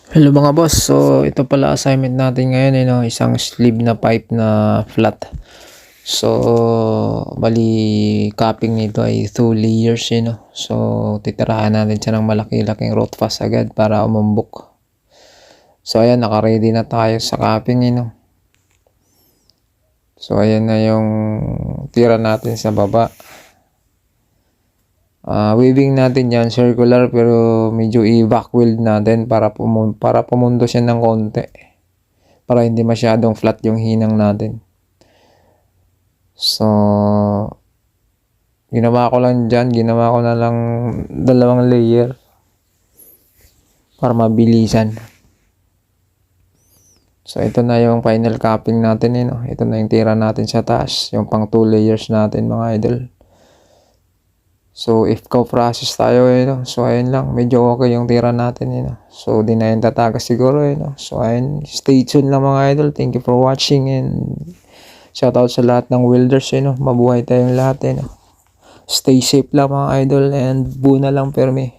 Hello mga boss, so ito pala assignment natin ngayon, isang sleeve na pipe na flat. So, bali capping nito ay 2 layers, So, titirahan natin siya ng malaki-laking root fast agad para umumbok. So, ayan, naka-ready na tayo sa capping, So, ayan na yung tira natin sa baba. Weaving natin yan circular pero medyo i-back weld natin para pumundo siya ng konti. Para hindi masyadong flat yung hinang natin. So, ginawa ko lang dyan. Ginawa ko na lang 2 layer. Para mabilisan. So, ito na yung final capping natin. Ito na yung tira natin sa taas. Yung pang 2 layers natin mga idol. So, if process tayo, So, ayun lang. Medyo okay yung tira natin, So, di na yung tatagas siguro, So, ayun. Stay tuned lang mga idol. Thank you for watching and shoutout sa lahat ng welders, Mabuhay tayong lahat, Stay safe lang mga idol and buo na lang permi.